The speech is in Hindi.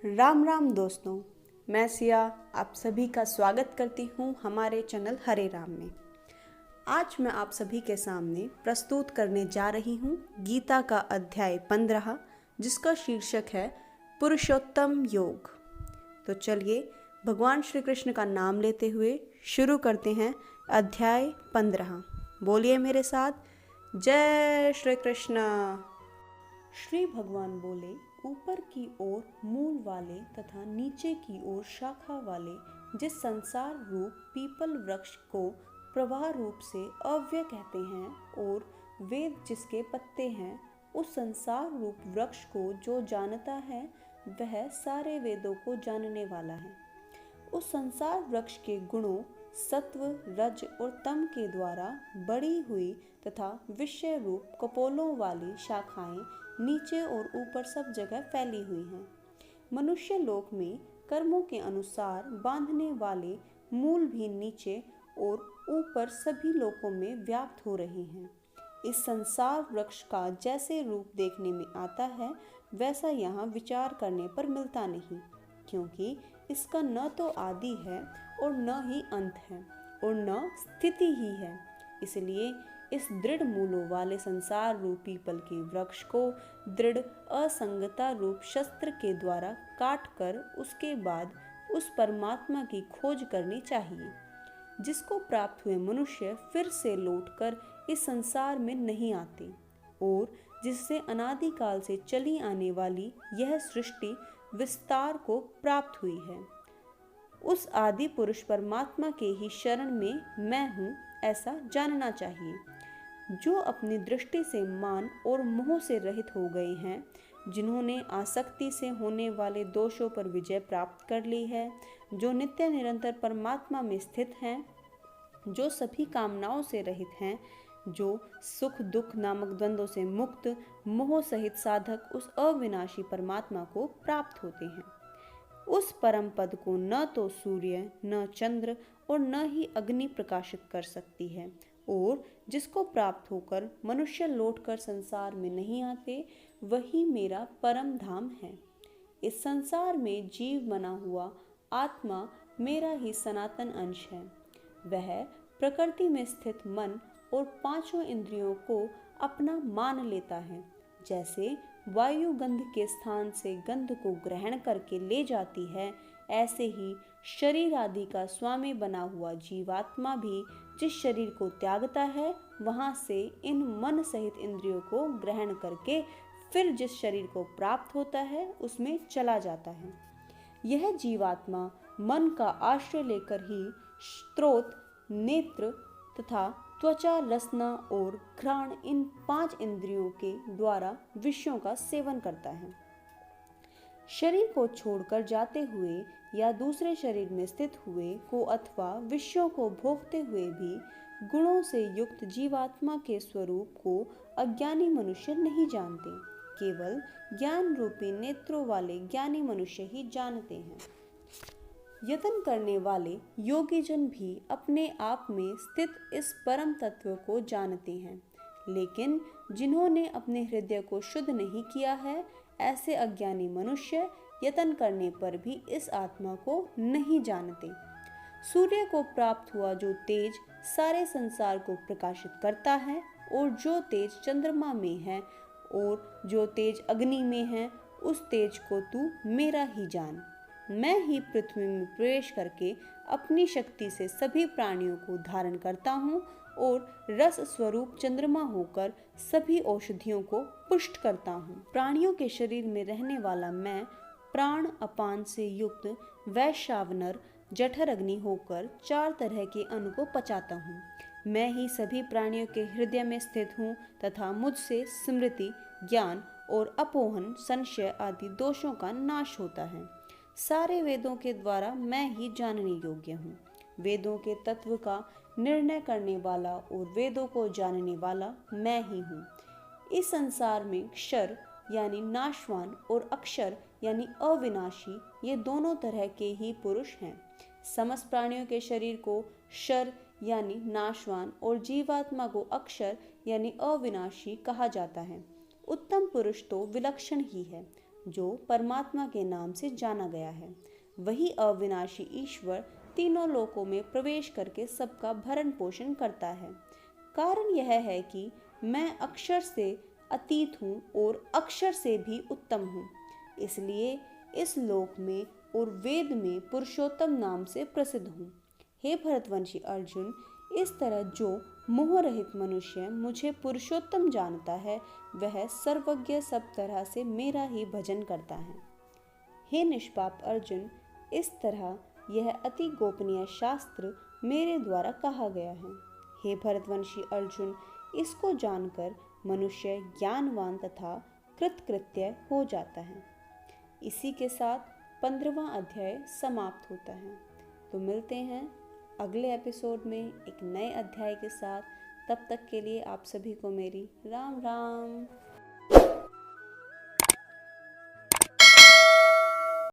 राम राम दोस्तों, मैं सिया आप सभी का स्वागत करती हूँ हमारे चैनल हरे राम में। आज मैं आप सभी के सामने प्रस्तुत करने जा रही हूँ गीता का अध्याय 15, जिसका शीर्षक है पुरुषोत्तम योग। तो चलिए भगवान श्री कृष्ण का नाम लेते हुए शुरू करते हैं अध्याय 15। बोलिए मेरे साथ, जय श्री कृष्ण। श्री भगवान बोले, ऊपर की ओर मूल वाले तथा नीचे की ओर शाखा वाले जिस संसार रूप पीपल वृक्ष को प्रवाह रूप से अव्यय कहते हैं और वेद जिसके पत्ते हैं, उस संसार रूप वृक्ष को जो जानता है वह सारे वेदों को जानने वाला है। उस संसार वृक्ष के गुणों सत्व, रज और तम के द्वारा बढ़ी हुई तथा विषय रूप कपोलों वाली शाखाएं नीचे और ऊपर सब जगह फैली हुई हैं। मनुष्य लोक में कर्मों के अनुसार बांधने वाले मूल भी नीचे और ऊपर सभी लोकों में व्याप्त हो रहे हैं। इस संसार वृक्ष का जैसे रूप देखने में आता है वैसा यहाँ विचार करने पर मिलता नहीं, क्योंकि इसका न तो आदि है और न ही अंत है और न स्थिति ही है। इसलिए इस दृढ़ मूलों वाले संसार रूप पीपल के वृक्ष को दृढ़ असंगता रूप शस्त्र के द्वारा काट कर उसके बाद उस परमात्मा की खोज करनी चाहिए, जिसको प्राप्त हुए मनुष्य फिर से लौटकर इस संसार में नहीं आते और जिससे अनादिकाल से चली आने वाली यह सृष्टि विस्तार को प्राप्त हुई है। उस आदि पुरुष परमात्मा के ही शरण में मैं हूँ, ऐसा जानना चाहिए। जो अपनी दृष्टि से मान और मोह से रहित हो गए हैं, जिन्होंने आसक्ति से होने वाले दोषों पर विजय प्राप्त कर ली है, जो नित्य निरंतर परमात्मा में स्थित हैं, जो सभी कामनाओं से रहित हैं, जो सुख दुख नामक द्वंद्वों से मुक्त मोह सहित साधक उस अविनाशी परमात्मा को प्राप्त होते हैं। उस परम पद को न तो सूर्य, न चंद्र और न ही अग्नि प्रकाशित कर सकती है, और जिसको प्राप्त होकर मनुष्य लौटकर संसार में नहीं आते, वही मेरा परम धाम है। इस संसार में जीव बना हुआ आत्मा मेरा ही सनातन अंश है। वह प्रकृति में स्थित मन और पांचों इंद्रियों को अपना मान लेता है। जैसे वायु गंध के स्थान से गंध को ग्रहण करके ले जाती है, ऐसे ही शरीर आदि का स्वामी बना हुआ जीवात्मा भी जिस शरीर को त्यागता है, वहां से इन मन सहित इंद्रियों को ग्रहण करके फिर जिस शरीर को प्राप्त होता है उसमें चला जाता है। यह जीवात्मा मन का आश्रय लेकर ही स्रोत, नेत्र तथा त्वचा, रसना और घ्राण इन 5 इंद्रियों के द्वारा विषयों का सेवन करता है। शरीर को छोड़कर जाते हुए या दूसरे शरीर में स्थित हुए को अथवा विषयों को भोगते हुए भी गुणों से युक्त जीवात्मा के स्वरूप को अज्ञानी मनुष्य नहीं जानते। केवल ज्ञान रूपी नेत्रों वाले ज्ञानी मनुष्य ही जानते हैं। यत्न करने वाले योगी जन भी अपने आप में स्थित इस परम तत्व को जानते हैं, लेकिन जिन्होंने अपने हृदय को शुद्ध नहीं किया है, ऐसे अज्ञानी मनुष्य यत्न करने पर भी इस आत्मा को नहीं जानते। सूर्य को प्राप्त हुआ जो तेज सारे संसार को प्रकाशित करता है, और जो तेज चंद्रमा में है और जो तेज अग्नि में है, उस तेज को तू मेरा ही जान। मैं ही पृथ्वी में प्रवेश करके अपनी शक्ति से सभी प्राणियों को धारण करता हूँ और रस स्वरूप चंद्रमा होकर सभी औषधियों को पुष्ट करता हूँ। प्राणियों के शरीर में रहने वाला मैं प्राण अपान से युक्त वैश्वानर जठर अग्नि होकर 4 तरह के अन्न को पचाता हूँ। मैं ही सभी प्राणियों के हृदय में स्थित हूँ तथा मुझसे स्मृति, ज्ञान और अपोहन, संशय आदि दोषों का नाश होता है। सारे वेदों के द्वारा मैं ही जानने योग्य हूँ। वेदों के तत्व का निर्णय करने वाला और वेदों को जानने वाला मैं ही हूँ। इस संसार में क्षर यानी नाशवान और अक्षर यानी अविनाशी, ये दोनों तरह के ही पुरुष हैं। समस्त प्राणियों के शरीर को क्षर यानी नाशवान और जीवात्मा को अक्षर यानी अविनाशी कहा जाता है। उत्तम पुरुष तो विलक्षण ही है। जो परमात्मा के नाम से जाना गया है। वही अविनाशी ईश्वर तीनों लोकों में प्रवेश करके सबका भरण पोषण करता है। कारण यह है कि मैं अक्षर से अतीत हूँ और अक्षर से भी उत्तम हूँ, इसलिए इस लोक में और वेद में पुरुषोत्तम नाम से प्रसिद्ध हूँ। हे भरतवंशी अर्जुन, इस तरह जो मोह रहित मनुष्य मुझे पुरुषोत्तम जानता है, वह सर्वज्ञ सब तरह से मेरा ही भजन करता है। हे निष्पाप अर्जुन, इस तरह यह अति गोपनीय शास्त्र मेरे द्वारा कहा गया है। हे भरतवंशी अर्जुन, इसको जानकर मनुष्य ज्ञानवान तथा कृतकृत्य हो जाता है। इसी के साथ 15वां अध्याय समाप्त होता है। तो मिलते हैं अगले एपिसोड में एक नए अध्याय के साथ। तब तक के लिए आप सभी को मेरी राम राम।